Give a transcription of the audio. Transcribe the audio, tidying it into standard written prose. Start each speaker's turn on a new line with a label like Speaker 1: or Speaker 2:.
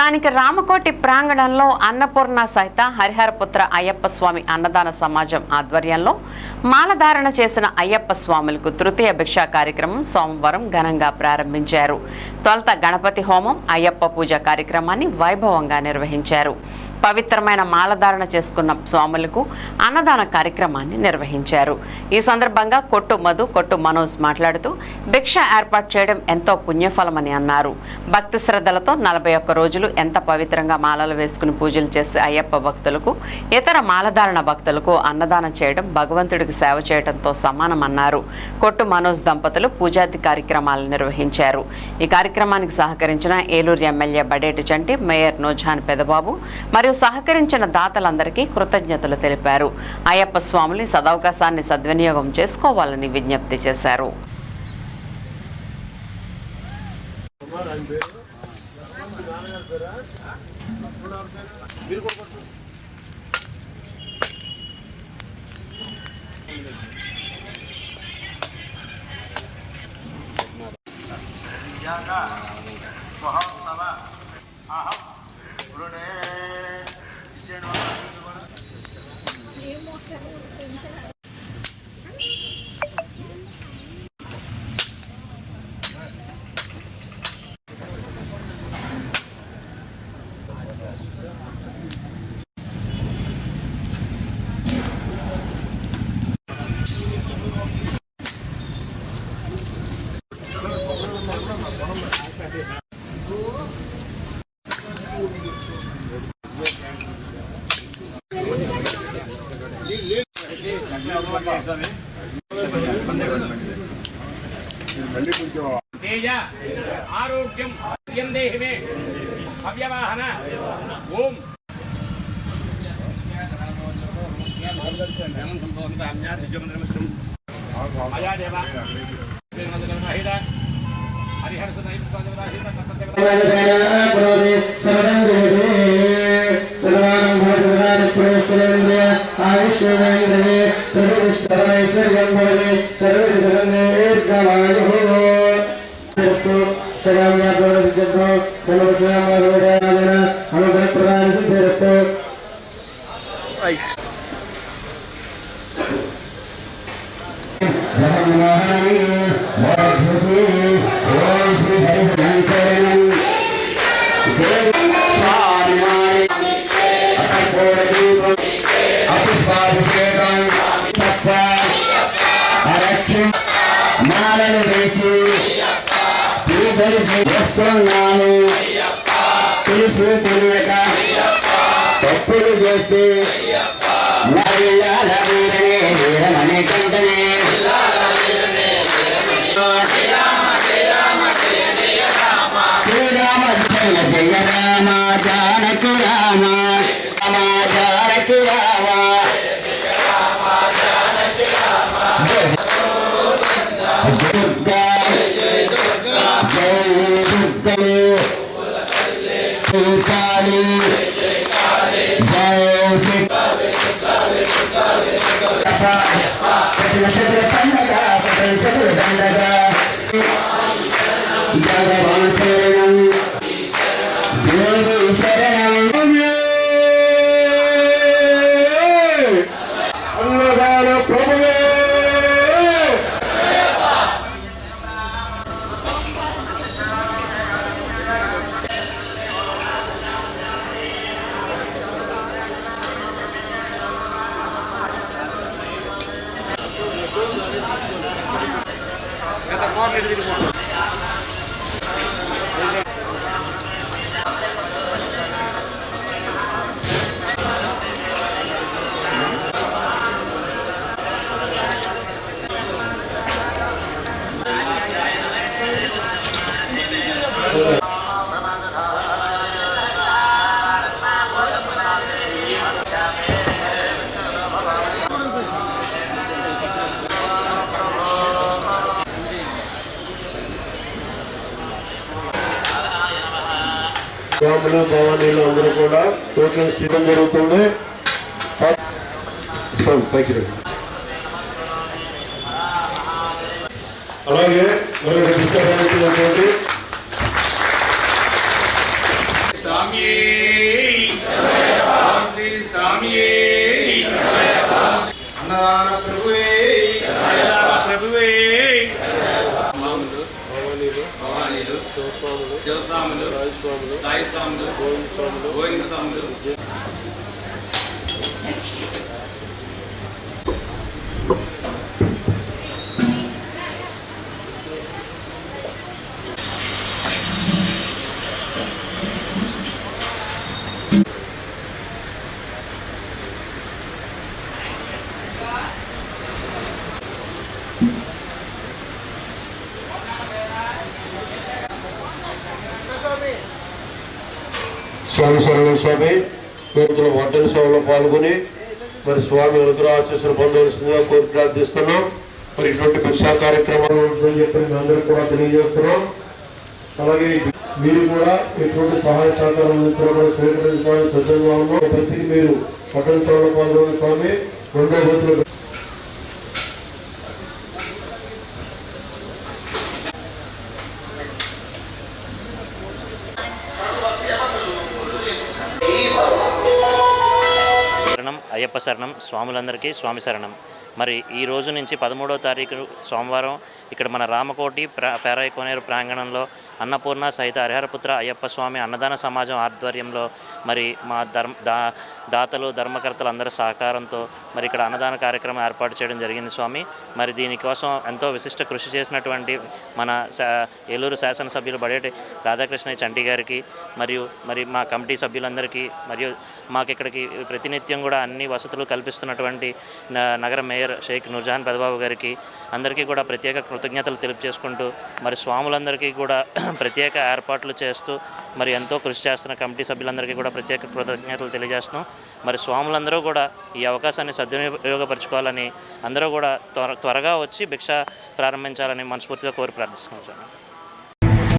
Speaker 1: స్థానిక రామకోటి ప్రాంగణంలో అన్నపూర్ణ సహిత హరిహరపుత్ర అయ్యప్ప స్వామి అన్నదాన సమాజం ఆధ్వర్యంలో మాలధారణ చేసిన అయ్యప్ప స్వాములకు తృతీయ భిక్షా కార్యక్రమం సోమవారం ఘనంగా ప్రారంభించారు. తొలుత గణపతి హోమం, అయ్యప్ప పూజ కార్యక్రమాన్ని వైభవంగా నిర్వహించారు. పవిత్రమైన మాలధారణ చేసుకున్న స్వాములకు అన్నదాన కార్యక్రమాన్ని నిర్వహించారు. ఈ సందర్భంగా కొట్టు మధు, కొట్టు మనోజ్ మాట్లాడుతూ భిక్ష ఏర్పాటు చేయడం ఎంతో పుణ్యఫలమని అన్నారు. భక్తి శ్రద్ధలతో 41 రోజులు ఎంత పవిత్రంగా మాలలు వేసుకుని పూజలు చేసే అయ్యప్ప భక్తులకు, ఇతర మాలధారణ భక్తులకు అన్నదానం చేయడం భగవంతుడికి సేవ చేయడంతో సమానమన్నారు. కొట్టు మనోజ్ దంపతులు పూజాది కార్యక్రమాలు నిర్వహించారు. ఈ కార్యక్రమానికి సహకరించిన ఏలూరు ఎమ్మెల్యే బడేటి చంటి, మేయర్ నోజాన్ పెదబాబు మరియు సహకరించిన దాతలందరికీ కృతజ్ఞతలు తెలిపారు. అయ్యప్ప స్వాములు సదవకాశాన్ని సద్వినియోగం చేసుకోవాలని విజ్ఞప్తి చేశారు.
Speaker 2: ఆరోగ్యం దేహమే అవ్యవాహన ఓం
Speaker 3: మాలలు వేసి వస్తున్నాను. తెలుసు తెలియక తప్పులు చేస్తే వీరమనే కంటనే శ్రీరామ జయ రామ జానకి రామ రామ జానకి రామ దుర్గా జయ దుర్గా కాళీ
Speaker 4: స్వాములు భవానీలు అందరూ కూడా టోకెన్ ఇవ్వడం జరుగుతుంది. అలాగే మనకు
Speaker 2: స్వామియే ఓం శ్రీ స్వామియే అన్నదాన ప్రభువే అన్నదాన ప్రభువే భవానీలు శివస్వాములు సాయి స్వాములు గోవింద స్వాములు
Speaker 4: స్వామి శరణం స్వామి కోరుతున్న వంటల సేవలో పాల్గొని మరి స్వామి అనుగ్రహ ఆశీస్సులు పొందవలసిందిగా కోరి ప్రార్థిస్తున్నాం. మరి ఇటువంటి భిక్షా కార్యక్రమాలు ఉంటుందని చెప్పి మేము అందరూ కూడా తెలియజేస్తున్నాం. అలాగే మీరు కూడా ఎటువంటి సహాయ సహకారం స్వీకరించడానికి సిద్ధంగా ఉన్నాం. ప్రతికి మీరు వంటల సేవలో పాల్గొని స్వామి రెండో రోజులు
Speaker 5: అయ్యప్ప శరణం. స్వాములందరికీ స్వామి శరణం. మరి ఈ రోజు నుంచి 13వ తారీఖు సోమవారం ఇక్కడ మన రామకోటి పేరాయి కోనేరు ప్రాంగణంలో అన్నపూర్ణ సహిత హరిహరపుత్ర అయ్యప్ప స్వామి అన్నదాన సమాజం ఆధ్వర్యంలో మరి మా దాతలు ధర్మకర్తలు అందరి సహకారంతో మరి ఇక్కడ అన్నదాన కార్యక్రమం ఏర్పాటు చేయడం జరిగింది స్వామి. మరి దీనికోసం ఎంతో విశిష్ట కృషి చేసినటువంటి మన ఏలూరు శాసనసభ్యులు బడేటి రాధాకృష్ణయ్య చంటి గారికి మరి మా కమిటీ సభ్యులందరికీ మరియు మాకు ఇక్కడికి ప్రతినిత్యం కూడా అన్ని వసతులు కల్పిస్తున్నటువంటి నగర మేయర్ షేక్ నూర్జహాన్ పెదబాబు గారికి అందరికీ కూడా ప్రత్యేక కృతజ్ఞతలు తెలియజేసుకుంటూ మరి స్వాములందరికీ కూడా ప్రత్యేక ఏర్పాట్లు చేస్తూ మరి ఎంతో కృషి చేస్తున్న కమిటీ సభ్యులందరికీ కూడా ప్రత్యేక కృతజ్ఞతలు తెలియజేస్తున్నాం. మరి స్వాములందరూ కూడా ఈ అవకాశాన్ని సద్వినియోగపరచుకోవాలని అందరూ కూడా త్వరగా వచ్చి భిక్ష ప్రారంభించాలని మనస్ఫూర్తిగా కోరి ప్రార్థిస్తున్నాం.